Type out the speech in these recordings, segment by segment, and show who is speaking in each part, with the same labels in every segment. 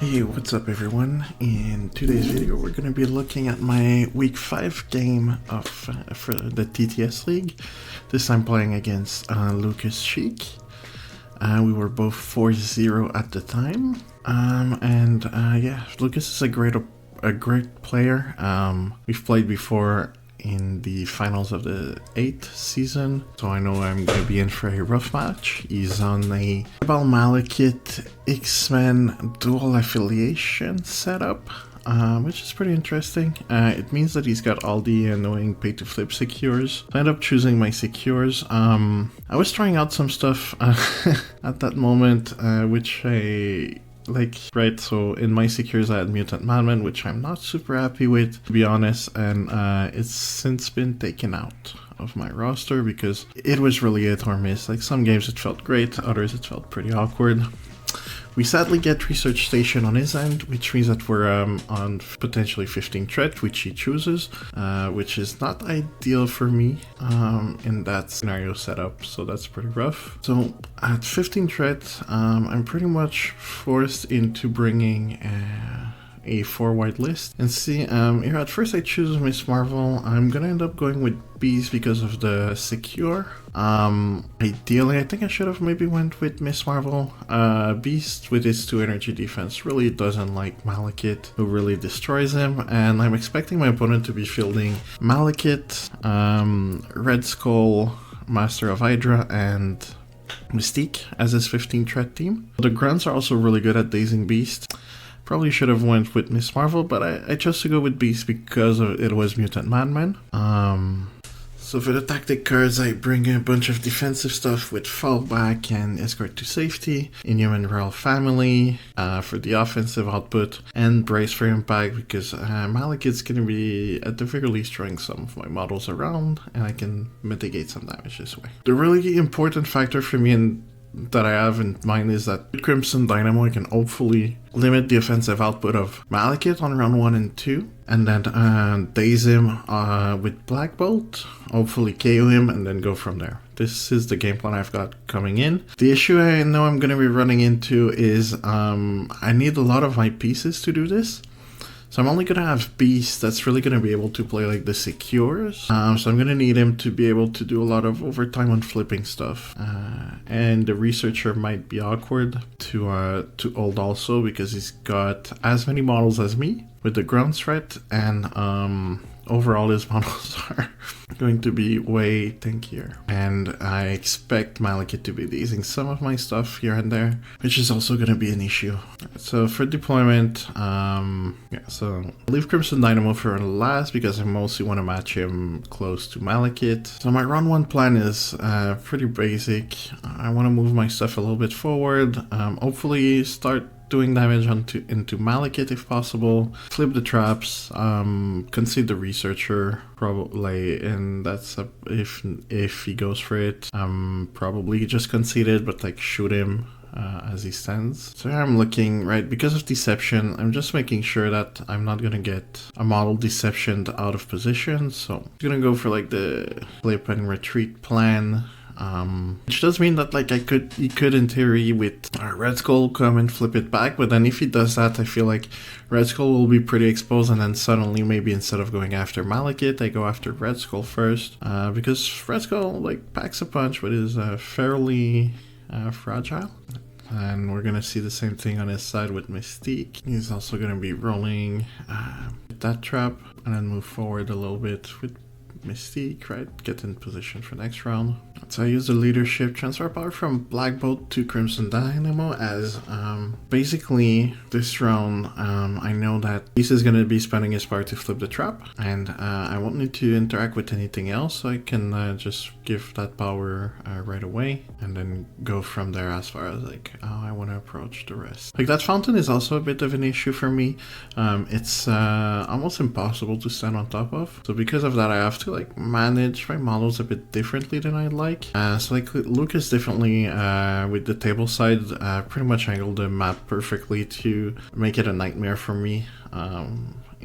Speaker 1: Hey, what's up everyone? In today's video we're going to be looking at my week 5 game of for the TTS League. This time playing against Lukas Schiek. We were both 4-0 at the time. Yeah, Lukas is a great player. We've played before in the finals of the 8th season, so I know I'm going to be in for a rough match. He's on a Cabal Malekith X-Men dual affiliation setup, which is pretty interesting. It means that he's got all the annoying pay-to-flip secures. I ended up choosing my secures. I was trying out some stuff at that moment, which I right, so in my secures I had Mutant Madman, which I'm not super happy with, to be honest, and it's since been taken out of my roster because it was really hit or miss. Like, some games it felt great, others it felt pretty awkward. We sadly get Research Station on his end, which means that we're on potentially 15 threat, which he chooses, which is not ideal for me in that scenario setup, so that's pretty rough. So at 15 threat, I'm pretty much forced into bringing a 4-wide list. And see, here at first I choose Miss Marvel. I'm gonna end up going with Beast because of the secure. Ideally I think I should have maybe went with Miss Marvel. Beast with his 2 energy defense really doesn't like Malekith, who really destroys him, and I'm expecting my opponent to be fielding Malekith, Red Skull, Master of Hydra, and Mystique as his 15 threat team. The grunts are also really good at dazing Beast. Probably should have went with Miss Marvel, but I chose to go with Beast because it was Mutant Madman. So for the tactic cards, I bring a bunch of defensive stuff with Fallback and Escort to Safety, Inhuman Royal Family for the offensive output, and Brace for Impact because Malekith's going to be at the very least throwing some of my models around, and I can mitigate some damage this way. The really important factor for me that I have in mind is that with Crimson Dynamo I can hopefully limit the offensive output of Malekith on round 1 and 2, and then daze him with Black Bolt, hopefully KO him, and then go from there. This is the game plan I've got coming in. The issue I know I'm going to be running into is I need a lot of my pieces to do this. So I'm only going to have Beast that's really going to be able to play like the secures. So I'm going to need him to be able to do a lot of overtime on flipping stuff. And the Researcher might be awkward to hold also because he's got as many models as me with the ground threat, and overall his models are going to be way tankier. And I expect Malekith to be dazing some of my stuff here and there, which is also going to be an issue. So for deployment, so I'll leave Crimson Dynamo for last because I mostly want to match him close to Malekith. So my round 1 plan is pretty basic. I want to move my stuff a little bit forward, hopefully start doing damage into Malekith if possible, flip the traps, concede the Researcher probably, and that's if he goes for it, probably just concede it, but like shoot him as he stands. So here I'm looking, right, because of Deception, I'm just making sure that I'm not gonna get a model Deception out of position, so I'm gonna go for like the flip and retreat plan. Which does mean that like he could in theory with Red Skull come and flip it back, but then if he does that I feel like Red Skull will be pretty exposed, and then suddenly maybe instead of going after Malekith I go after Red Skull first, because Red Skull like packs a punch but is fairly fragile. And we're gonna see the same thing on his side with Mystique. He's also gonna be rolling that trap and then move forward a little bit with Mystique, right? Get in position for next round. So I use the leadership transfer power from Black Bolt to Crimson Dynamo as basically this round I know that Beast is going to be spending his power to flip the trap, and I won't need to interact with anything else, so I can just give that power right away and then go from there as far as like how I want to approach the rest. Like, that fountain is also a bit of an issue for me. It's almost impossible to stand on top of, so because of that I have to like manage my models a bit differently than I'd like. So like Lukas definitely with the table side pretty much angled the map perfectly to make it a nightmare for me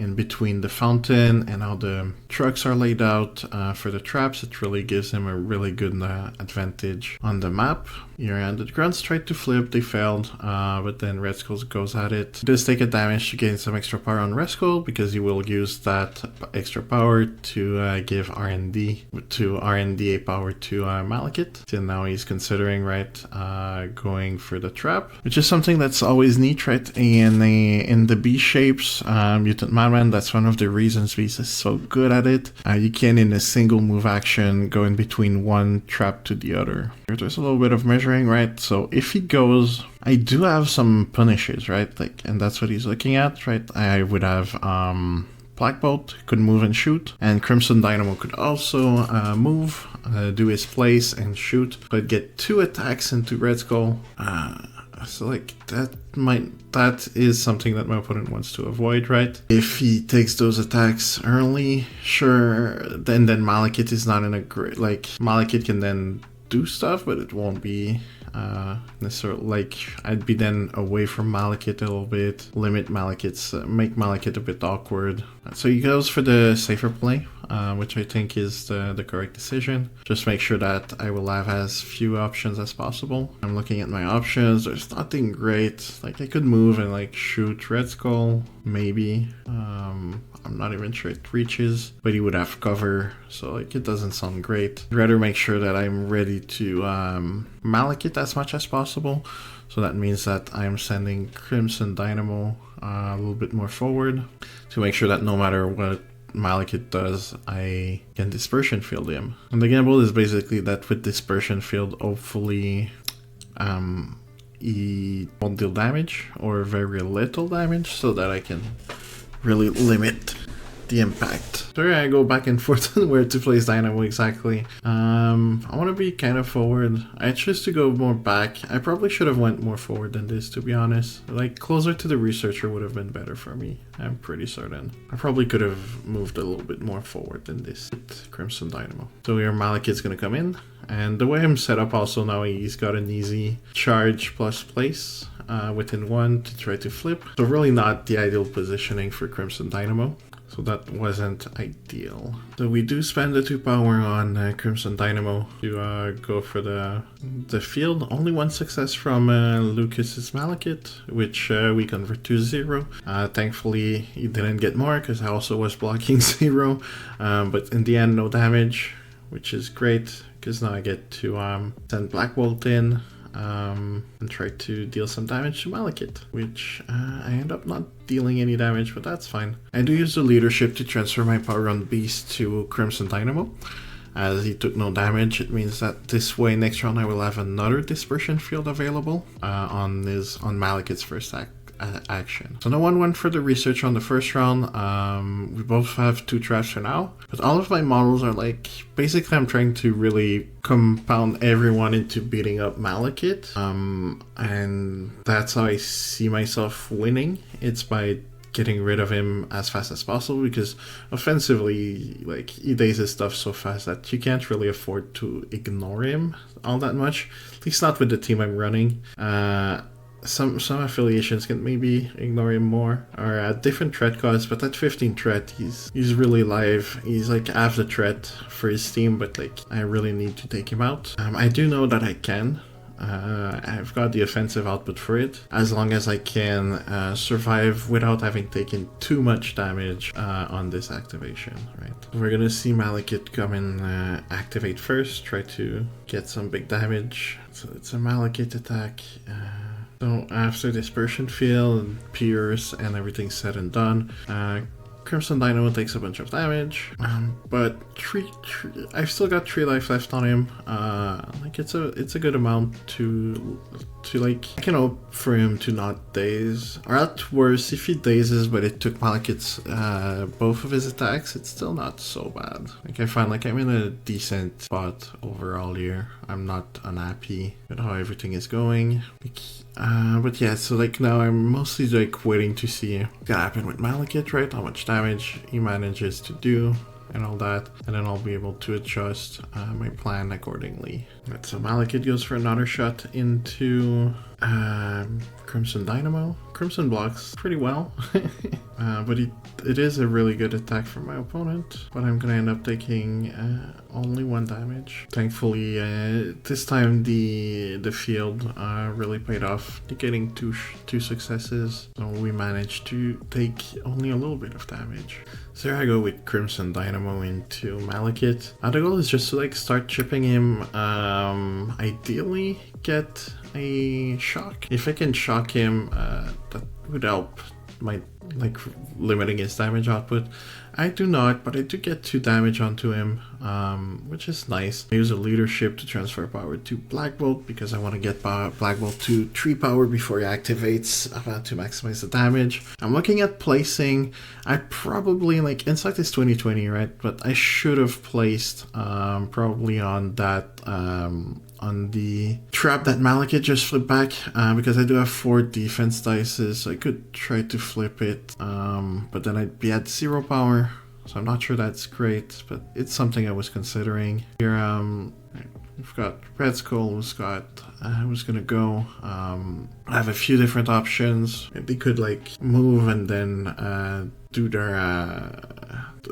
Speaker 1: in between the fountain and how the trucks are laid out for the traps. It really gives him a really good advantage on the map. Here, the grunts tried to flip, they failed, but then Red Skull goes at it. He does take a damage to gain some extra power on Red Skull because he will use that extra power to give RNDA power to Malekith. So now he's considering, right, going for the trap, which is something that's always neat, right? In the B shapes, Mutant Madman, that's one of the reasons Beast is so good at it. You can, in a single move action, go in between one trap to the other. There's a little bit of measuring, right? So if he goes, I do have some punishes, right? Like, and that's what he's looking at, right? I would have Black Bolt could move and shoot, and Crimson Dynamo could also move, do his place and shoot, but get 2 attacks into Red Skull. So like that is something that my opponent wants to avoid, right? If he takes those attacks early, sure, then Malekith is not in a great, like, Malekith can then do stuff, but it won't be necessarily, like, I'd be then away from Malekith a little bit, limit Malekith's, make Malekith a bit awkward. So he goes for the safer play, which I think is the correct decision. Just make sure that I will have as few options as possible. I'm looking at my options, there's nothing great. Like, I could move and like shoot Red Skull, maybe. I'm not even sure it reaches, but he would have cover, so like it doesn't sound great. I'd rather make sure that I'm ready to Malekith as much as possible. So that means that I'm sending Crimson Dynamo a little bit more forward to make sure that no matter what Malekith does, I can Dispersion Field him. And the gamble is basically that with Dispersion Field, hopefully he won't deal damage or very little damage, so that I can really limit the impact. So yeah, I go back and forth on where to place Dynamo exactly. I want to be kind of forward. I choose to go more back. I probably should have went more forward than this, to be honest. Like, closer to the Researcher would have been better for me. I'm pretty certain. I probably could have moved a little bit more forward than this with Crimson Dynamo. So here Malekith's gonna come in. And the way I'm set up also now, he's got an easy charge plus place within 1 to try to flip. So really not the ideal positioning for Crimson Dynamo. So that wasn't ideal. So we do spend the 2 power on Crimson Dynamo to go for the field. Only 1 success from Lukas's Malekith, which we convert to 0. Thankfully, he didn't get more because I also was blocking 0. But in the end, no damage, which is great because now I get to send Black Bolt in. And try to deal some damage to Malekith, which I end up not dealing any damage, but that's fine. I do use the leadership to transfer my power on Beast to Crimson Dynamo. As he took no damage, it means that this way next round I will have another Dispersion Field available on Malekith's first action. So no one went for the research on the first round. We both have 2 traps for now, but all of my models are like, basically I'm trying to really compound everyone into beating up Malekith, and that's how I see myself winning. It's by getting rid of him as fast as possible, because offensively, like, he does his stuff so fast that you can't really afford to ignore him all that much, at least not with the team I'm running. Some affiliations can maybe ignore him more, or at different threat costs, but at 15 threat, he's really live. He's like half the threat for his team, but like, I really need to take him out. I do know that I can. I've got the offensive output for it, as long as I can survive without having taken too much damage on this activation, right? We're gonna see Malekith come and activate first, try to get some big damage. So it's a Malekith attack. So after Dispersion Field, Pierce, and everything's said and done, Crimson Dynamo takes a bunch of damage, but I've still got 3 life left on him. Like, it's a good amount to like, I can hope for him to not daze, or at worst, if he dazes but it took Malekith's both of his attacks, it's still not so bad. Like, I find like I'm in a decent spot overall here. I'm not unhappy with how everything is going. But yeah, so like now I'm mostly like waiting to see what's gonna happen with Malekith, right? How much damage he manages to do and all that, and then I'll be able to adjust my plan accordingly. Right, so Malekith goes for another shot into Crimson Dynamo. Crimson blocks pretty well. but it is a really good attack for my opponent, but I'm gonna end up taking only 1 damage. Thankfully, this time the field really paid off, getting two successes, so we managed to take only a little bit of damage. So here I go with Crimson Dynamo into Malekith. The goal is just to like start chipping him, ideally get a shock. If I can shock him, that would help my like limiting his damage output. I do not, but I do get 2 damage onto him, which is nice. I use a leadership to transfer power to Black Bolt because I want to get Black Bolt to 3 power before he activates to maximize the damage. I'm looking at placing, I probably, like, Insight is 2020, right? But I should have placed probably on that, on the trap that Malekith just flipped back, because I do have 4 defense dices, so I could try to flip it, but then I'd be at 0 power, so I'm not sure that's great, but it's something I was considering. Here, we've got Red Skull, who's gonna go. I have a few different options. They could like move and then do their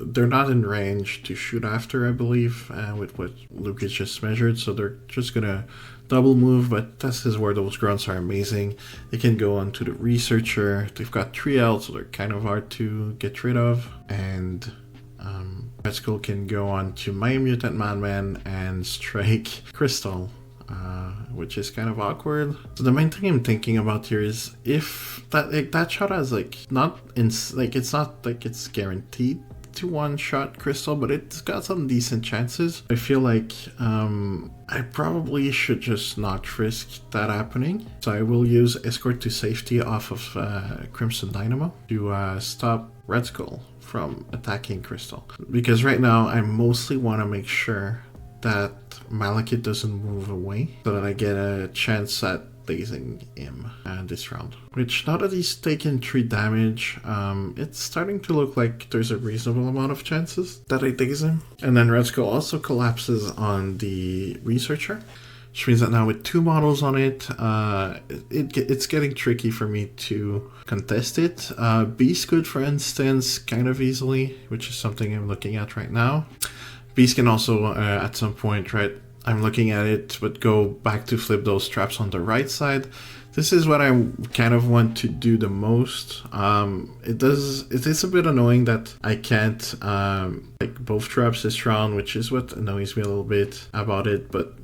Speaker 1: they're not in range to shoot after, I believe, with what Lukas just measured, so they're just gonna double move, but this is where those grunts are amazing. They can go onto the Researcher. They've got 3 health, so they're kind of hard to get rid of, and Red Skull can go on to my Mutant Madman and strike Crystal, which is kind of awkward. So the main thing I'm thinking about here is if that shot has it's not like it's guaranteed to one-shot Crystal, but it's got some decent chances. I feel like I probably should just not risk that happening. So I will use Escort to Safety off of Crimson Dynamo to stop Red Skull from attacking Crystal. Because right now I mostly want to make sure that Malekith doesn't move away so that I get a chance at dazing him this round. Which, now that he's taken 3 damage, it's starting to look like there's a reasonable amount of chances that I daze him. And then Red Skull also collapses on the Researcher, which means that now with 2 models on it, it's getting tricky for me to contest it. Beast could, for instance, kind of easily, which is something I'm looking at right now. Beast can also, at some point, right, I'm looking at it, but go back to flip those traps on the right side. This is what I kind of want to do the most. It is a bit annoying that I can't like both traps this round, which is what annoys me a little bit about it, but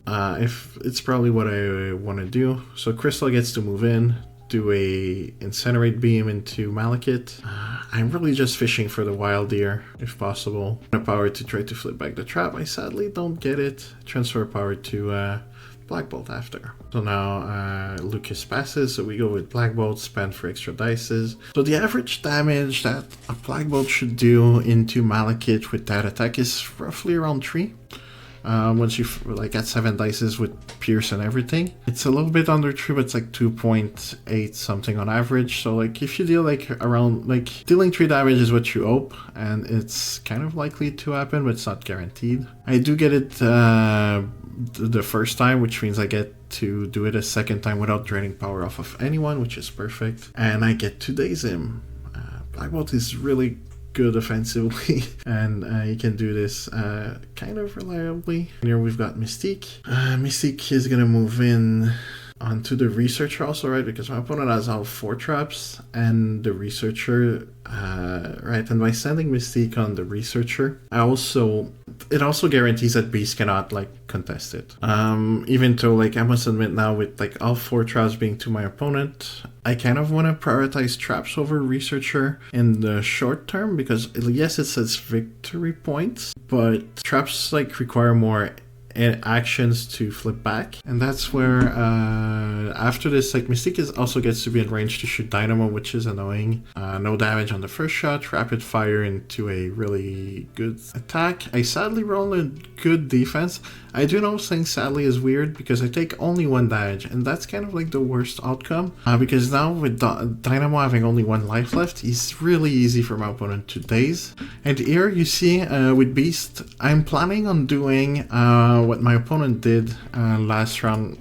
Speaker 1: if it's probably what I want to do. So Crystal gets to move in, do a Incinerate Beam into Malekith. I'm really just fishing for the Wild Deer, if possible. Power to try to flip back the trap. I sadly don't get it. Transfer power to Black Bolt after. So now Lukas passes, so we go with Black Bolt, spend for extra dices. So the average damage that a Black Bolt should do into Malekith with that attack is roughly around 3. Once you get 7 dices with Pierce and everything. It's a little bit under 3, but it's like 2.8 something on average. So like if you deal around dealing 3 damage is what you hope, and it's kind of likely to happen, but it's not guaranteed. I do get it the first time, which means I get to do it a second time without draining power off of anyone, which is perfect. And I get to daze him. Black Bolt is really good offensively, and you can do this kind of reliably. Here we've got Mystique. Mystique is gonna move in onto the Researcher also, right? Because my opponent has all 4 traps and the Researcher, right? And by sending Mystique on the Researcher, it also guarantees that Beast cannot contest it. Even though I must admit now with all 4 traps being to my opponent, I kind of want to prioritize traps over Researcher in the short term, because yes, it says victory points, but traps require more actions to flip back, and that's where after this Mystique also gets to be in range to shoot Dynamo, which is annoying. No damage on the first shot, rapid fire into a really good attack. I sadly roll a good defense. I do know saying sadly is weird because I take only 1 damage, and that's kind of the worst outcome, because now with Dynamo having only 1 life left, it's really easy for my opponent to daze. And here you see with Beast, I'm planning on doing what my opponent did last round,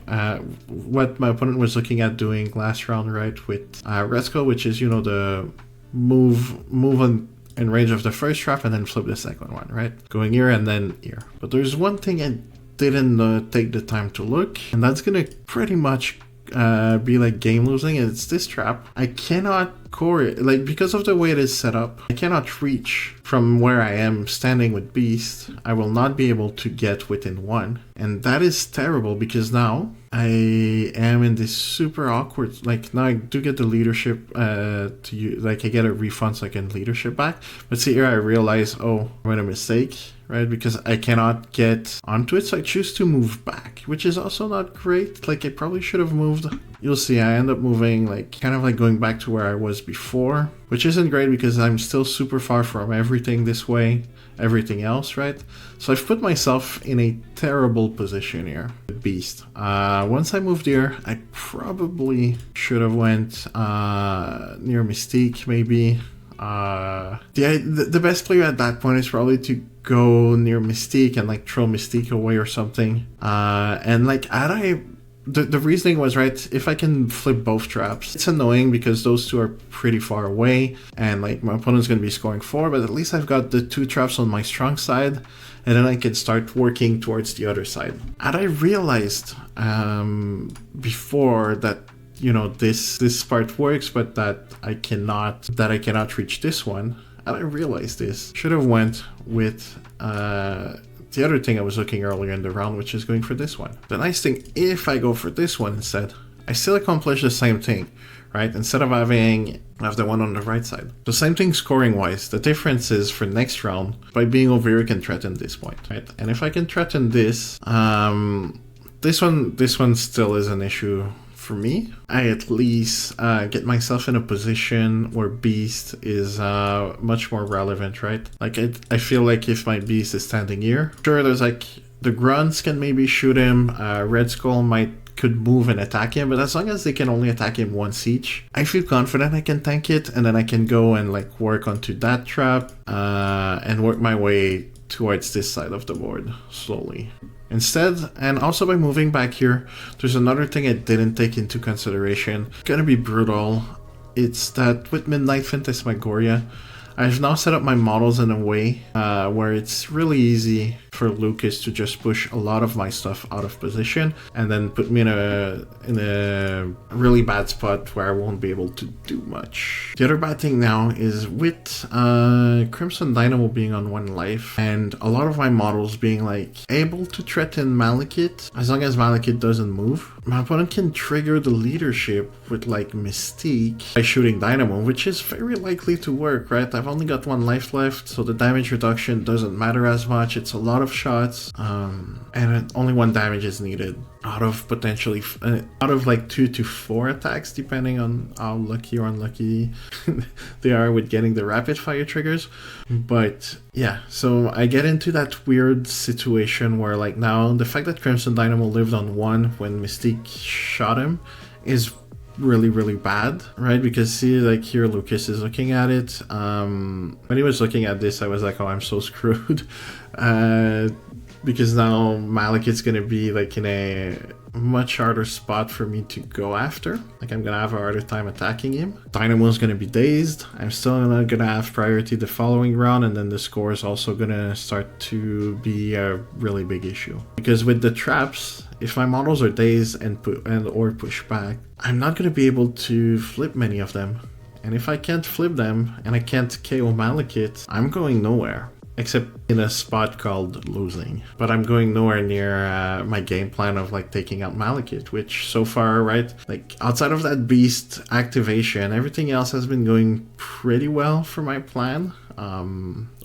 Speaker 1: what my opponent was looking at doing last round, right, with Red Skull, which is, the move on in range of the first trap and then flip the second one, right? Going here and then here. But there's one thing I didn't take the time to look, and that's gonna pretty much be like game losing, and it's this trap. I cannot core it, like, because of the way it is set up, I cannot reach from where I am standing with Beast. I will not be able to get within one, and that is terrible because now I am in this super awkward, like, now I do get the leadership to you, like I get a refund so I can leadership back, but see here I realize, oh, I made a mistake, right? Because I cannot get onto it, so I choose to move back, which is also not great. Like, I probably should have moved. You'll see I end up moving, like, kind of like going back to where I was before, which isn't great because I'm still super far from everything this way, everything else, right? So I've put myself in a terrible position here with Beast. Once I moved here, I probably should have went near Mystique, maybe. The best play at that point is probably to go near Mystique and like throw Mystique away or something. And like the reasoning was, right, if I can flip both traps, it's annoying because those two are pretty far away and like my opponent's going to be scoring 4, but at least I've got the 2 traps on my strong side, and then I can start working towards the other side. And I realized before that, you know, this part works, but that I cannot reach this one. And I realized this. Should have went with the other thing I was looking earlier in the round, which is going for this one. The nice thing, if I go for this one instead, I still accomplish the same thing, right? Instead of have the one on the right side. The same thing scoring wise. The difference is for next round, by being over here, you can threaten this point, right? And if I can threaten this, this one still is an issue for me. I at least get myself in a position where Beast is much more relevant, right? Like I feel like if my Beast is standing here, sure, there's like the grunts can maybe shoot him, Red Skull could move and attack him, but as long as they can only attack him once each, I feel confident I can tank it, and then I can go and like work onto that trap and work my way towards this side of the board slowly. Instead, and also by moving back here, there's another thing I didn't take into consideration. It's gonna be brutal. It's that with Midnight Phantasmagoria, I've now set up my models in a way where it's really easy for Lukas to just push a lot of my stuff out of position and then put me in a really bad spot where I won't be able to do much. The other bad thing now is with Crimson Dynamo being on 1 life and a lot of my models being like able to threaten Malekith, as long as Malekith doesn't move, my opponent can trigger the leadership with like Mystique by shooting Dynamo, which is very likely to work, right? I've only got 1 life left, so the damage reduction doesn't matter as much. It's a lot of shots, and only 1 damage is needed out of potentially out of like 2 to 4 attacks, depending on how lucky or unlucky they are with getting the rapid fire triggers. But yeah, so I get into that weird situation where like now the fact that Crimson Dynamo lived on 1 when Mystique shot him is really, really bad, right? Because see, like here Lukas is looking at it. When he was looking at this, I was like, oh, I'm so screwed. Because now Malekith's gonna be like in a much harder spot for me to go after. Like I'm gonna have a harder time attacking him. Dynamo's gonna be dazed. I'm still not gonna have priority the following round, and then the score is also gonna start to be a really big issue. Because with the traps, if my models are dazed or push back, I'm not gonna be able to flip many of them. And if I can't flip them and I can't KO Malekith, I'm going nowhere. Except in a spot called losing. But I'm going nowhere near my game plan of like taking out Malekith, which so far, right, like outside of that Beast activation, everything else has been going pretty well for my plan.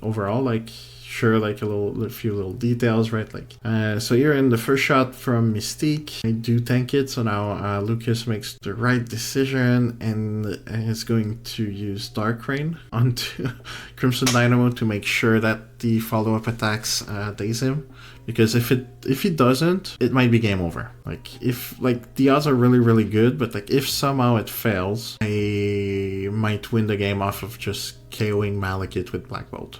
Speaker 1: Overall, like sure, like a few little details, right? Like so here in the first shot from Mystique, I do tank it. So now Lukas makes the right decision and is going to use Dark Rain onto Crimson Dynamo to make sure that the follow-up attacks daze him. Because if he doesn't, it might be game over. Like if like the odds are really, really good, but like if somehow it fails, I might win the game off of just KOing Malekith with Black Bolt.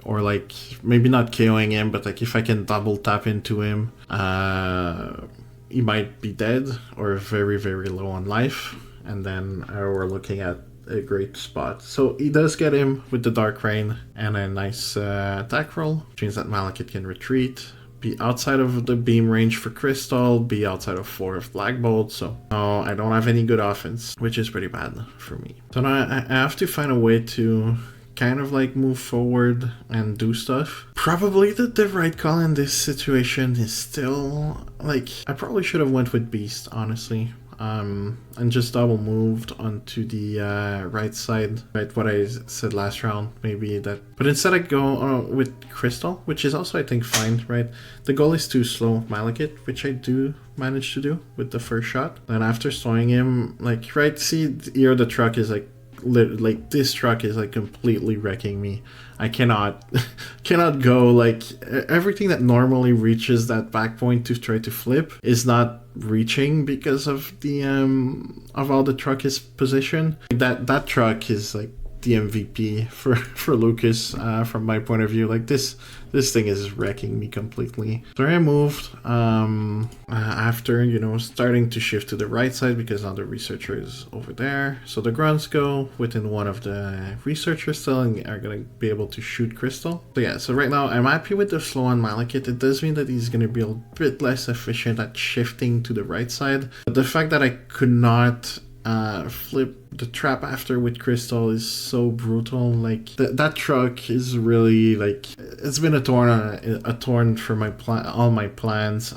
Speaker 1: Or like maybe not KOing him, but like if I can double tap into him, he might be dead or very, very low on life. And then we're looking at a great spot. So he does get him with the Dark Rain and a nice attack roll, which means that Malekith can retreat, be outside of the beam range for Crystal, be outside of 4 of Black Bolt, so no, I don't have any good offense, which is pretty bad for me. So now I have to find a way to kind of like move forward and do stuff. Probably the right call in this situation is still like, I probably should have went with Beast, honestly. And just double moved onto the right side, right? What I said last round, maybe that. But instead I go with Crystal, which is also I think fine, right? The goal is to slow Malekith, which I do manage to do with the first shot. Then after slowing him, like right, see here the truck is like this truck is like completely wrecking me. I cannot go, like everything that normally reaches that back point to try to flip is not reaching because of the of how the truck is positioned. That truck is like the MVP for Lukas from my point of view. Like this thing is wrecking me completely. So I moved after, you know, starting to shift to the right side because now the researcher is over there. So the grunts go within one of the researchers still and are gonna be able to shoot Crystal. So yeah, so right now I'm happy with the slow on Malekith. It does mean that he's gonna be a bit less efficient at shifting to the right side. But the fact that I could not flip the trap after with Crystal is so brutal. Like that truck is really like, it's been a thorn for my all my plans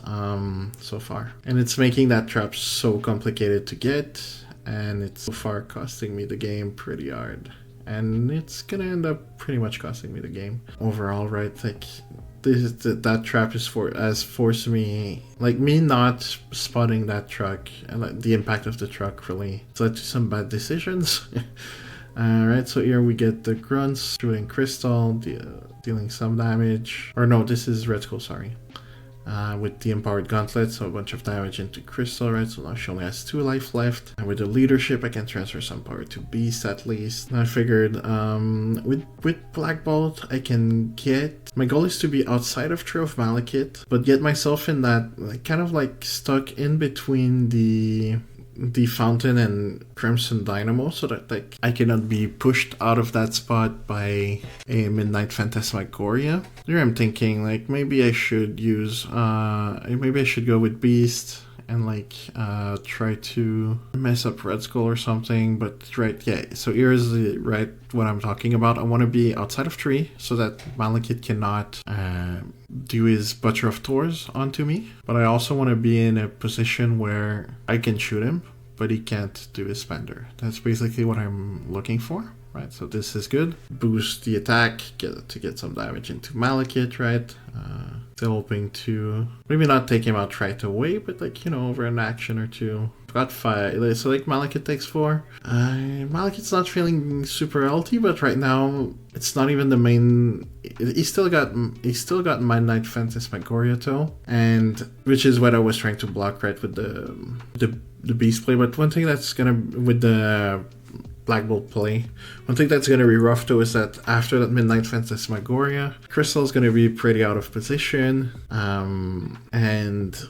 Speaker 1: so far, and it's making that trap so complicated to get, and it's so far costing me the game pretty hard, and it's gonna end up pretty much costing me the game overall, right? Like that trap has forced me, like me not spotting that truck and like the impact of the truck really it's led to some bad decisions. Alright, so here we get the grunts shooting Crystal, dealing some damage, or no, this is Red Skull, sorry. With the Empowered Gauntlet, so a bunch of damage into Crystal, right? So now she only has 2 life left. And with the leadership, I can transfer some power to Beast at least. And I figured with Black Bolt, I can get... My goal is to be outside of Tree of Malekith, but get myself in that, like, kind of like stuck in between the Fountain and Crimson Dynamo, so that like I cannot be pushed out of that spot by a Midnight Phantasmagoria. Here I'm thinking like maybe I should use maybe I should go with Beast and like try to mess up Red Skull or something. But right, yeah, so here's right what I'm talking about. I want to be outside of Tree so that Malekith cannot do his Butcher of Thors onto me, but I also want to be in a position where I can shoot him but he can't do his Spender. That's basically what I'm looking for, right? So this is good. Boost the attack, get some damage into Malekith, right? Still hoping to maybe not take him out right away, but like, you know, over an action or two. Got 5, so like Malekith takes 4. Malekith's not feeling super healthy, but right now it's not even the main. He's still got Midnight Phantasmagoria though, and which is what I was trying to block, right, with the Beast play. But one thing that's gonna with the Black Bolt play, one thing that's gonna be rough though is that after that Midnight Phantasmagoria, Crystal's gonna be pretty out of position, and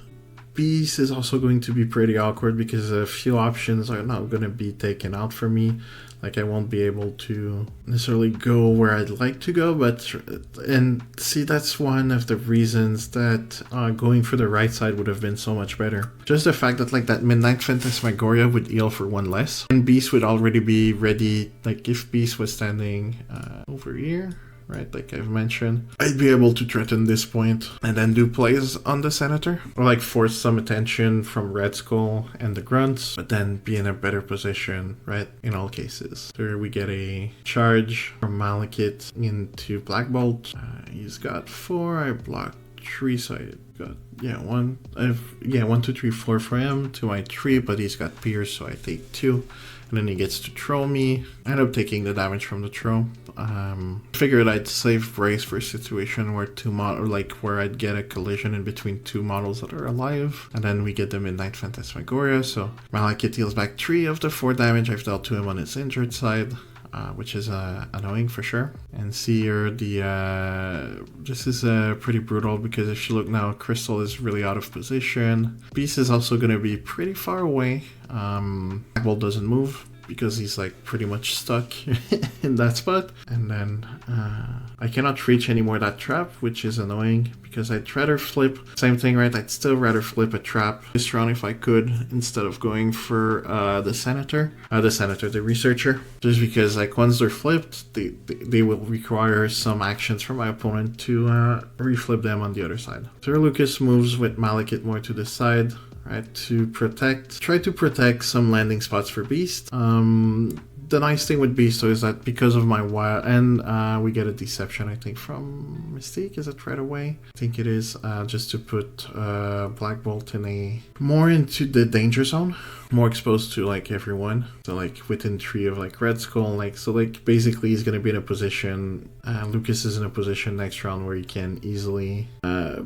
Speaker 1: Beast is also going to be pretty awkward because a few options are not going to be taken out for me. Like I won't be able to necessarily go where I'd like to go, and see, that's one of the reasons that going for the right side would have been so much better. Just the fact that like that Midnight Phantasmagoria would heal for 1 less, and Beast would already be ready. Like if Beast was standing over here, right, like I've mentioned, I'd be able to threaten this point and then do plays on the Senator, or like force some attention from Red Skull and the grunts, but then be in a better position, right, in all cases. Here we get a charge from Malekith into Black Bolt. He's got 4, I blocked 3, so I got 1, 2, 3, 4 for him to my 3, but he's got Pierce, so I take 2. And then he gets to throw me. I end up taking the damage from the throw. Figured I'd save Brace for a situation where where I'd get a collision in between 2 models that are alive. And then we get the Midnight Phantasmagoria. So Malekith heals back 3 of the 4 damage I've dealt to him on his injured side, which is annoying for sure. And see here, this is pretty brutal because if you look now, Crystal is really out of position. Beast is also going to be pretty far away. Cabal doesn't move, because he's like pretty much stuck in that spot. And then I cannot reach anymore that trap, which is annoying because I'd rather flip, same thing, right? I'd still rather flip a trap this round if I could, instead of going for the researcher, just because like once they're flipped, they will require some actions from my opponent to reflip them on the other side. So Lukas moves with Malekith more to the side, right, to try to protect some landing spots for Beast. The nice thing with Beast though is that because of my wild, and we get a deception I think from Mystique, is it right away? I think it is, just to put Black Bolt more into the danger zone, more exposed to like everyone, so like within 3 of like Red Skull, like, so like basically he's gonna be in a position, Lukas is in a position next round where he can easily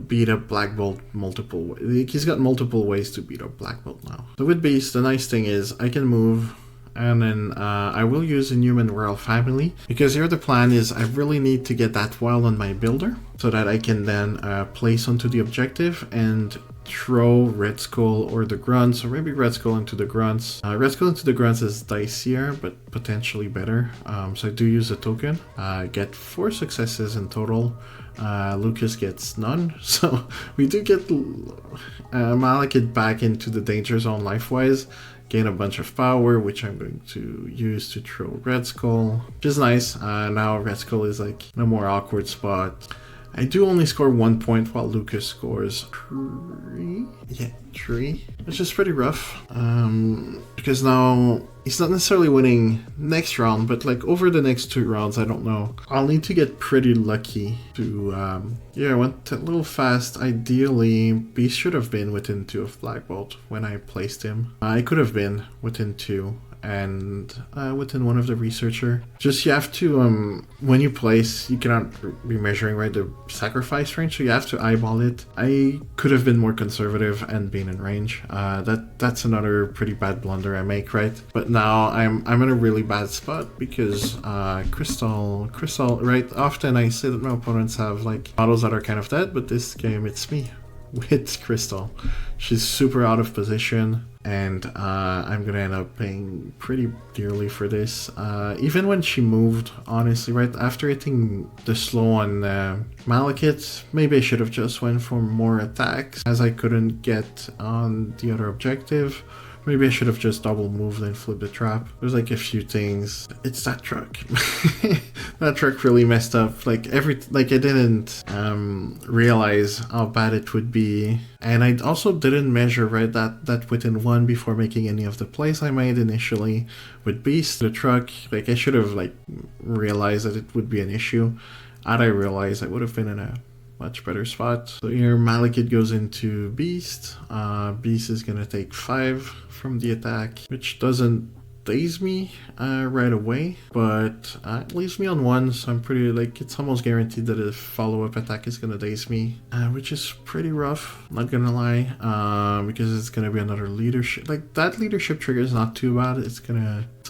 Speaker 1: beat up Black Bolt multiple ways. Like, he's got multiple ways to beat up Black Bolt now. So with Beast, the nice thing is I can move, and then I will use Inhuman Royal Family, because here the plan is I really need to get that wild on my builder so that I can then place onto the objective and throw Red Skull or the Grunts, or maybe Red Skull into the Grunts. Red Skull into the Grunts is dicier, but potentially better. So I do use a token. Get 4 successes in total. Lukas gets none, so we do get Malekith back into the danger zone life-wise. Gain a bunch of power, which I'm going to use to throw Red Skull, which is nice. Now Red Skull is like in a more awkward spot. I do only score 1 point while Lukas scores 3. Yeah, 3. Which is pretty rough. Because now he's not necessarily winning next round, but like over the next 2 rounds, I don't know. I'll need to get pretty lucky to, yeah, I went a little fast. Ideally, Beast should have been within 2 of Black Bolt when I placed him. I could have been within 2. And within 1 of the researcher. Just you have to, when you place, you cannot be measuring, right, the sacrifice range, so you have to eyeball it. I could have been more conservative and been in range. That's another pretty bad blunder I make, right? But now I'm in a really bad spot because Crystal, right? Often I say that my opponents have like models that are kind of dead, but this game it's me with Crystal. She's super out of position, and I'm gonna end up paying pretty dearly for this. Even when she moved, honestly, right after hitting the slow on Malekith, maybe I should have just went for more attacks, as I couldn't get on the other objective. Maybe I should have just double moved and flipped the trap. There's like a few things. It's that truck. That truck really messed up. Like I didn't realize how bad it would be. And I also didn't measure, right, that within 1 before making any of the plays I made initially with Beast. The truck, like I should have like realized that it would be an issue. Had I realized, I would have been in a much better spot. So here Malekith goes into Beast. Beast is gonna take 5 from the attack, which doesn't daze me right away, but it leaves me on 1, so I'm pretty, like, it's almost guaranteed that a follow-up attack is gonna daze me, which is pretty rough, not gonna lie, because it's gonna be another leadership. Like, that leadership trigger is not too bad. It's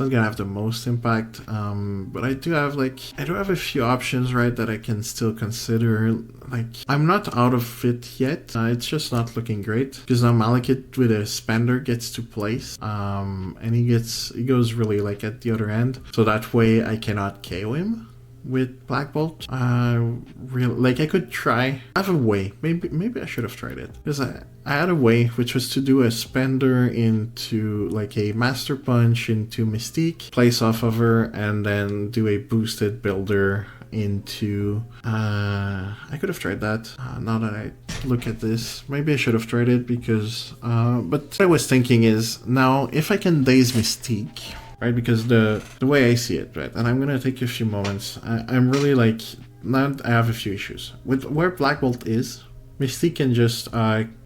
Speaker 1: not gonna have the most impact, but I do have a few options, right, that I can still consider. Like, I'm not out of it yet. It's just not looking great, because now Malekith with a spender gets to place, and he goes really like at the other end, so that way I cannot KO him with Black Bolt. Like I could try. I have a way. Maybe I should have tried it, because I had a way, which was to do a spender into like a Master Punch into Mystique, place off of her, and then do a boosted builder into I could have tried that. Now that I look at this, maybe I should have tried it, because but what I was thinking is, now if I can daze Mystique, right, because the way I see it, right, and I'm gonna take a few moments, I'm really like, now I have a few issues with where Black Bolt is. Mystique can just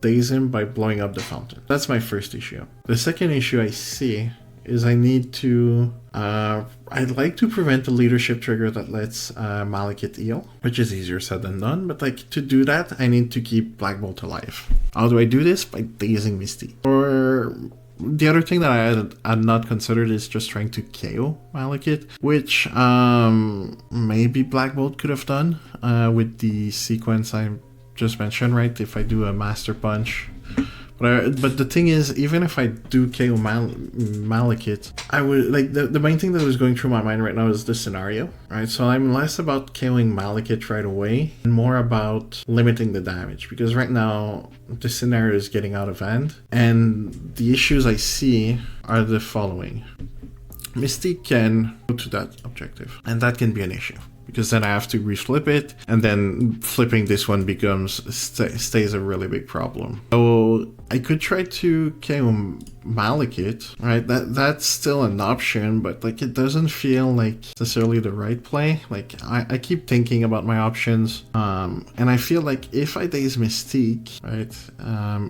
Speaker 1: daze him by blowing up the fountain. That's my first issue. The second issue I see is I need to I'd like to prevent the leadership trigger that lets Malekith heal, which is easier said than done, but like to do that I need to keep Black Bolt alive. How do I do this? By dazing Mystique. Or the other thing that I had not considered is just trying to KO Malekith, which maybe Black Bolt could have done with the sequence I just mentioned, right? If I do a Master Punch, But the thing is, even if I do KO Malekith, I would like the main thing that was going through my mind right now is the scenario, right? So I'm less about KOing Malekith right away and more about limiting the damage, because right now the scenario is getting out of hand, and the issues I see are the following. Mystique can go to that objective, and that can be an issue, because then I have to reflip it, and then flipping this one stays a really big problem. So I could try to KO Malekith, right? That's still an option, but like it doesn't feel like necessarily the right play. Like I keep thinking about my options, and I feel like if I daze Mystique, right?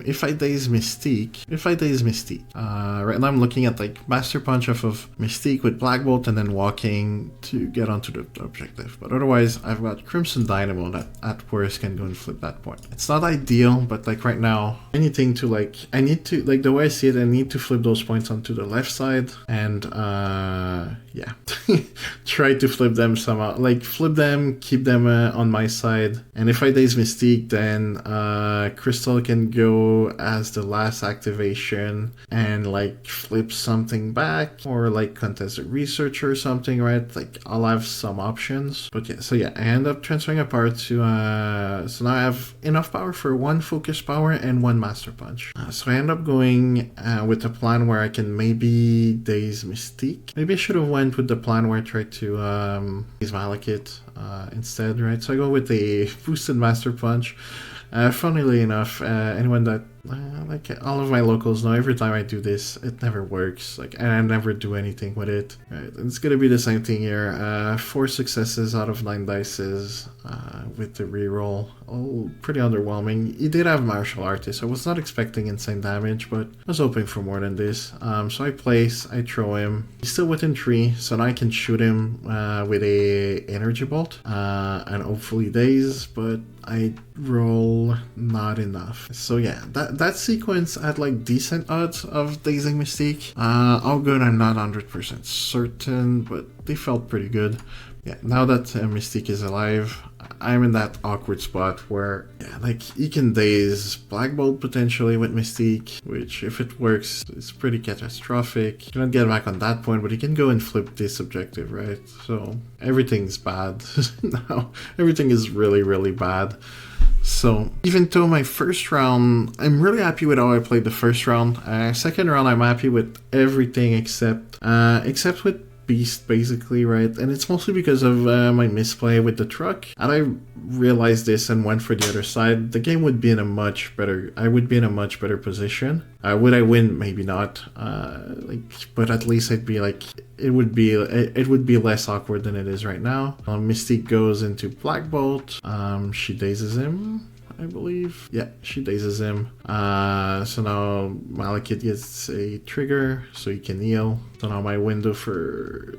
Speaker 1: If I daze Mystique, right now I'm looking at like Master Punch off of Mystique with Black Bolt and then walking to get onto the objective. But otherwise, I've got Crimson Dynamo that at worst can go and flip that point. It's not ideal, but like right now, anything to like, I need to, like the way I see it, I need to flip those points onto the left side and yeah, try to flip them somehow, like flip them, keep them on my side. And if I daze Mystique, then Crystal can go as the last activation and like flip something back or like contest a researcher or something, right? Like I'll have some options. But yeah, so yeah, I end up transferring a power to so now I have enough power for one focus power and one master punch. So I end up going with a plan where I can maybe daze Mystique. Maybe I should have went with the plan where I tried to daze Malekith instead, right? So I go with a boosted master punch. Funnily enough, anyone that like all of my locals know, every time I do this, it never works. Like, and I never do anything with it. Right, and it's gonna be the same thing here. 4 successes out of 9 dices with the reroll. Oh, pretty underwhelming. He did have martial artist. I was not expecting insane damage, but I was hoping for more than this. So I place, I throw him. He's still within 3, so now I can shoot him with a energy bolt and hopefully daze, but I roll not enough. So yeah, that sequence had like decent odds of dazing Mystique. How good, I'm not 100% certain, but they felt pretty good. Yeah, now that Mystique is alive, I'm in that awkward spot where, yeah, like he can daze Black Bolt potentially with Mystique, which if it works, it's pretty catastrophic. He cannot get back on that point, but he can go and flip this objective, right? So everything's bad now. Everything is really, really bad. So even though my first round, I'm really happy with how I played the first round. Second round, I'm happy with everything except with Beast, basically, right? And it's mostly because of my misplay with the truck. Had I realized this and went for the other side, the game would be in a much better, I would be in a much better position. Would I win? Maybe not. But at least I'd be like, it would be less awkward than it is right now. Mystique goes into Black Bolt. She dazes him, I believe. Yeah, she dazes him. So now Malekith gets a trigger, so he can heal. So now my window for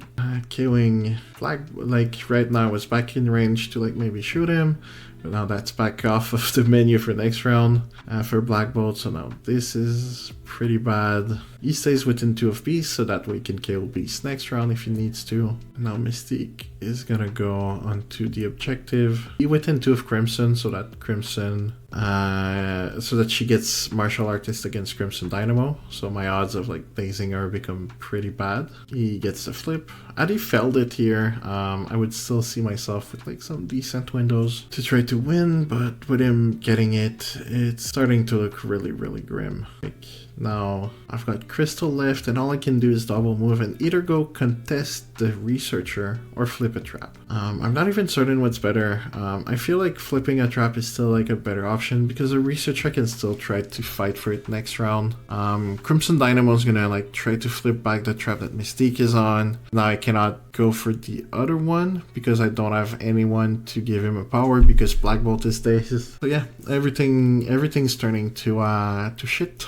Speaker 1: killing Black, like right now I was back in range to like maybe shoot him. But now that's back off of the menu for next round for Black Bolt. So now this is pretty bad. He stays within 2 of Beast, so that way he can kill Beast next round if he needs to. Now Mystique is gonna go onto the objective. He within 2 of Crimson, so that Crimson, so that she gets Martial Artist against Crimson Dynamo. So my odds of like dazing her become pretty bad. He gets the flip. Had he failed it here, I would still see myself with like some decent windows to try to win, but with him getting it, it's starting to look really, really grim. Like, now I've got Crystal left and all I can do is double move and either go contest the researcher or flip a trap. I'm not even certain what's better. I feel like flipping a trap is still like a better option because a researcher can still try to fight for it next round. Crimson Dynamo is gonna like try to flip back the trap that Mystique is on. Now I cannot go for the other one because I don't have anyone to give him a power because Black Bolt is dazed. So yeah, everything's turning to shit.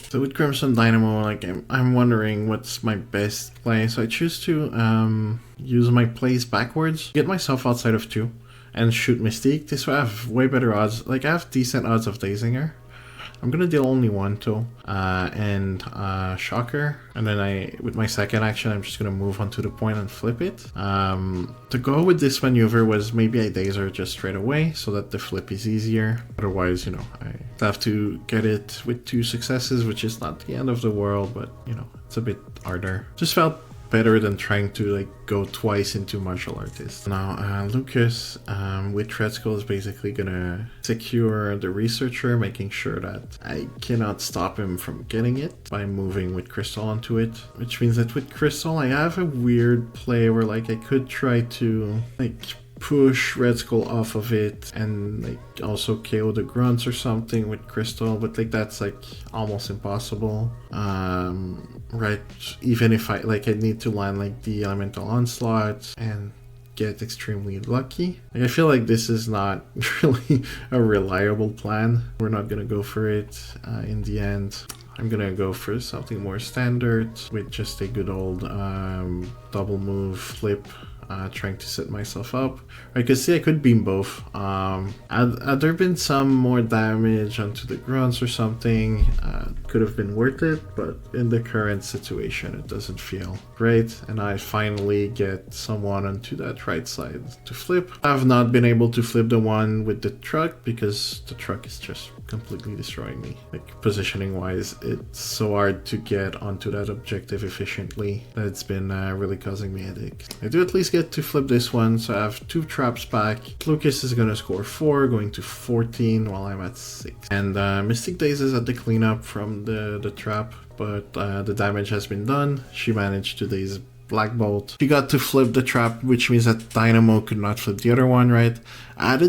Speaker 1: So with Crimson Dynamo, like I'm wondering what's my best play. So I choose to use my plays backwards, get myself outside of 2, and shoot Mystique. This way I have way better odds. Like I have decent odds of dazing her. I'm gonna deal only one too, and Shocker, and then with my second action, I'm just gonna move onto the point and flip it. To go with this maneuver was maybe I Dazer just straight away, so that the flip is easier. Otherwise, you know, I have to get it with 2 successes, which is not the end of the world, but you know, it's a bit harder. Just felt better than trying to like go twice into martial artist. Now Lukas with Red Skull is basically gonna secure the researcher, making sure that I cannot stop him from getting it by moving with Crystal onto it, which means that with Crystal I have a weird play where like I could try to like push Red Skull off of it and like also KO the grunts or something with Crystal, but like that's like almost impossible. Right, even if I need to land like the elemental onslaught and get extremely lucky. Like, I feel like this is not really a reliable plan. We're not gonna go for it in the end. I'm gonna go for something more standard with just a good old double move flip. Trying to set myself up. Because see, I could beam both. Had there been some more damage onto the grunts or something, could have been worth it, but in the current situation it doesn't feel great, and I finally get someone onto that right side to flip. I've not been able to flip the one with the truck because the truck is just completely destroying me. Like, positioning wise, it's so hard to get onto that objective efficiently that it's been really causing me a headache. I do at least get to flip this one, so I have 2 traps back. Lukas is gonna score 4, going to 14 while I'm at 6. And Mystic Days is at the cleanup from the trap, but the damage has been done. She managed to daze Black Bolt. She got to flip the trap, which means that Dynamo could not flip the other one, right? Had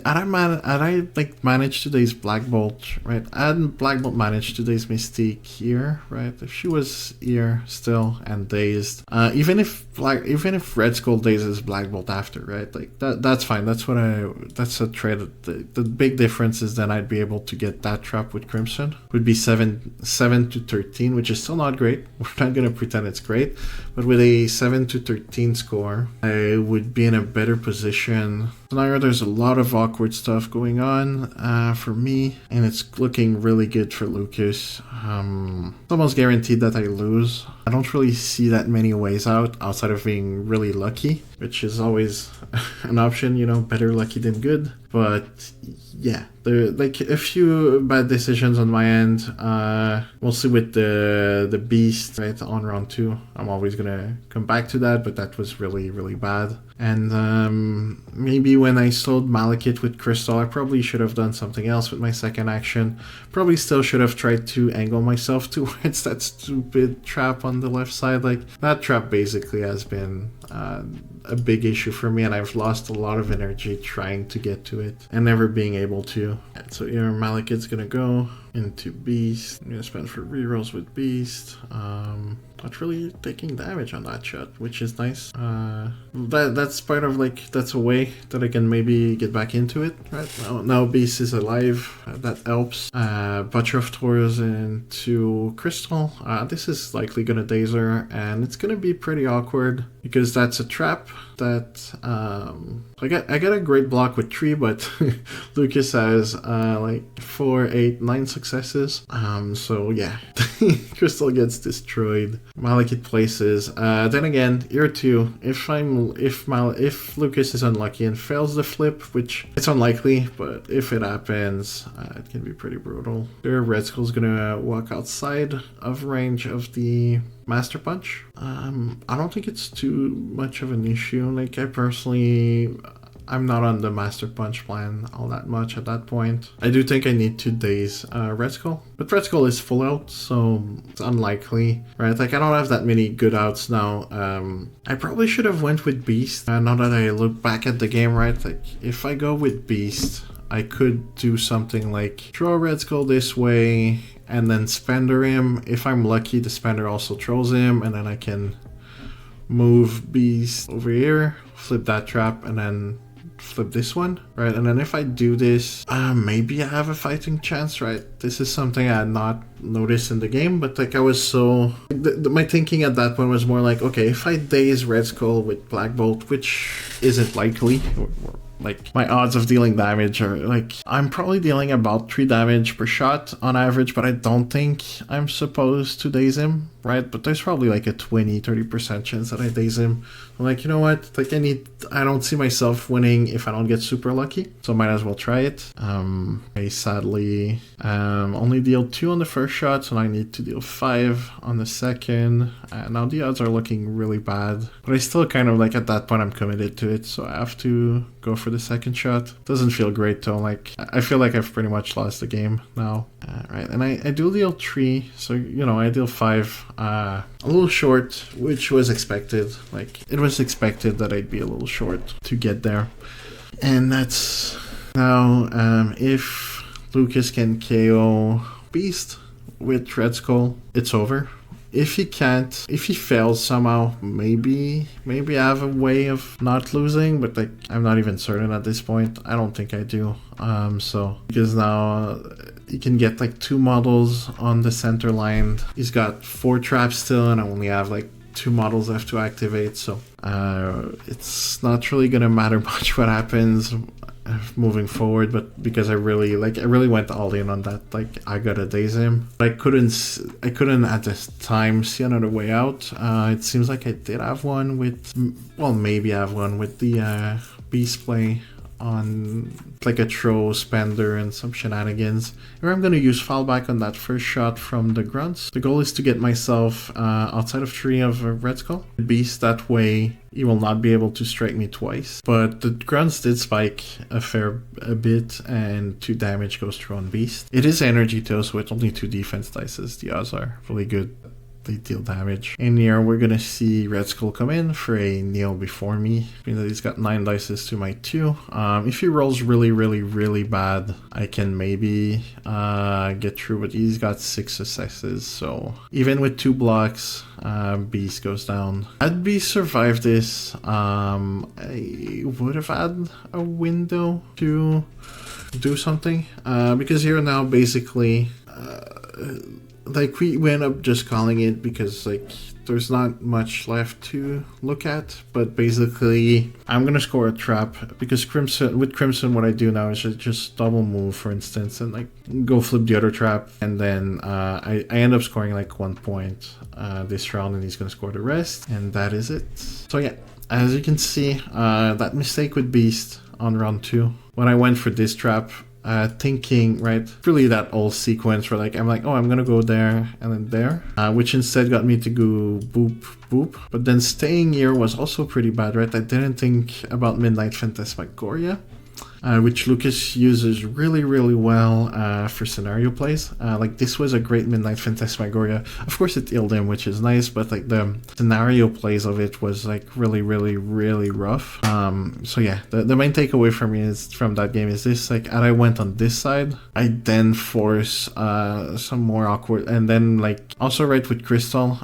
Speaker 1: I like managed to daze Black Bolt, right? Had Black Bolt managed to daze Mystique here, right? If she was here still and dazed, even if Red Skull dazes Black Bolt after, right? Like that's fine. That's a trade. The big difference is then I'd be able to get that trap with Crimson. Would be 7 to 13, which is still not great. We're not gonna pretend it's great, but with a 7 to 13 score, I would be in a better position. So now there's a lot of awkward stuff going on for me, and it's looking really good for Lukas. It's almost guaranteed that I lose. I don't really see that many ways out outside of being really lucky, which is always an option, you know, better lucky than good. But yeah, there are like a few bad decisions on my end, mostly with the beast, right, on round 2. I'm always gonna come back to that, but that was really, really bad. And maybe when I slowed Malekith with Crystal, I probably should have done something else with my second action. Probably still should have tried to angle myself towards that stupid trap on the left side. Like, that trap basically has been a big issue for me, and I've lost a lot of energy trying to get to it and never being able to. And so here Malekith's gonna go into Beast. I'm gonna spend for rerolls with Beast. Not really taking damage on that shot, which is nice. That's part of, like, that's a way that I can maybe get back into it, right? Now Beast is alive, that helps. Butcher of Taurus into Crystal. This is likely gonna Dazer, and it's gonna be pretty awkward because that's a trap that I got a great block with 3, but Lukas has like 4, 8, 9 successes. So yeah, Crystal gets destroyed. Malekith places. Then again, here too, if Lukas is unlucky and fails the flip, which it's unlikely, but if it happens, it can be pretty brutal. There, Red Skull's gonna walk outside of range of the Master Punch. I don't think it's too much of an issue. Like, I'm not on the Master Punch plan all that much at that point. I do think I need to daze Red Skull, but Red Skull is full out, so it's unlikely, right? Like, I don't have that many good outs now. I probably should have went with Beast. Now that I look back at the game, right? Like, if I go with Beast, I could do something like throw Red Skull this way and then Spender him. If I'm lucky, the Spender also throws him, and then I can move Beast over here, flip that trap, and then flip this one, right? And then if I do this, maybe I have a fighting chance, right? This is something I had not noticed in the game, but like I was so... my thinking at that point was more like, okay, if I daze Red Skull with Black Bolt, which isn't likely, like my odds of dealing damage are like, I'm probably dealing about 3 damage per shot on average, but I don't think I'm supposed to daze him, right? But there's probably like a 20-30% chance that I daze him. I'm like, you know what, like I don't see myself winning if I don't get super lucky, so might as well try it. I sadly only deal 2 on the first shot, so I need to deal 5 on the second. Now the odds are looking really bad, but I still kind of like at that point I'm committed to it, so I have to go for the second shot. Doesn't feel great though, like I feel like I've pretty much lost the game now. Right, and I do deal 3, so you know, I deal 5, a little short, which was expected. Like it was expected that I'd be a little short to get there. And that's now if Lukas can KO Beast with Red Skull, it's over. If he can't, if he fails somehow, maybe I have a way of not losing, but like I'm not even certain at this point. I don't think I do. So because now you can get like 2 models on the center line. He's got 4 traps still, and I only have like 2 models left to activate. So it's not really gonna matter much what happens moving forward, but because I really went all in on that, like I gotta daze him. But I couldn't at this time see another way out. It seems like I did have one with, well, maybe I have one with the beast play on like a throw spender and some shenanigans, where I'm going to use fallback on that first shot from the grunts. The goal is to get myself outside of 3 of a Red Skull Beast. That way he will not be able to strike me twice, but the grunts did spike a bit, and 2 damage goes through on Beast. It is energy though, so with only 2 defense dices, the odds are really good they deal damage. In here we're gonna see Red Skull come in for a kneel before me, meaning that he's got 9 dices to my 2. If he rolls really bad, I can maybe get through, but he's got 6 successes, so even with 2 blocks, Beast goes down. Had Beast survived this, I would have had a window to do something, because here now basically like we end up just calling it because like there's not much left to look at. But basically I'm gonna score a trap because with Crimson what I do now is just double move, for instance, and like go flip the other trap, and then I end up scoring like 1 point this round, and he's gonna score the rest, and that is it. So yeah, as you can see, that mistake with Beast on round 2, when I went for this trap, thinking, right, really that old sequence where like I'm like, oh, I'm gonna go there and then there, which instead got me to go boop boop. But then staying here was also pretty bad, right? I didn't think about Midnight Phantasmagoria, which Lukas uses really well for scenario plays. Like this was a great Midnight Phantasmagoria. Of course it healed him, which is nice, but like the scenario plays of it was like really rough. So yeah, the main takeaway for me is from that game is this, like had I went on this side, I then force some more awkward, and then like also right with Crystal,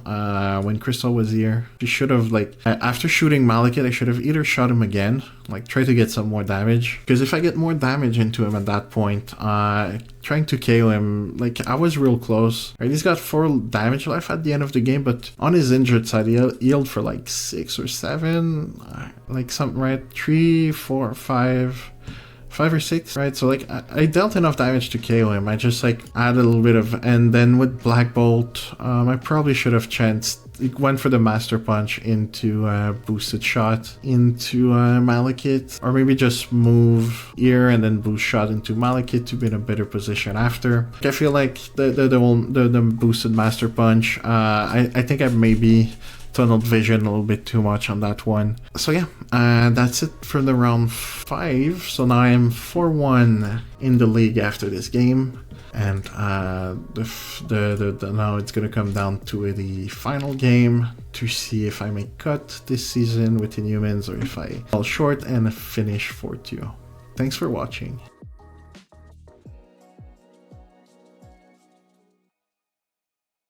Speaker 1: when Crystal was here, she should have like after shooting Malekith, I should have either shot him again, like try to get some more damage, because if I get more damage into him at that point, trying to KO him, like I was real close, right? He's got 4 damage left at the end of the game, but on his injured side he healed for like 6 or 7, like something, right? 3, 4, 5 or 6, right? So like I dealt enough damage to KO him. I just like add a little bit of, and then with Black Bolt, I probably should have chanced, went for the Master Punch into boosted shot into Malekith, or maybe just move here and then boost shot into Malekith to be in a better position after. I feel like the boosted Master Punch, I think I maybe tunneled vision a little bit too much on that one. So yeah, that's it for the round 5. So now I am 4-1 in the league after this game, and now it's gonna come down to the final game to see if I make cut this season with Inhumans or if I fall short and finish 4-2. Thanks for watching.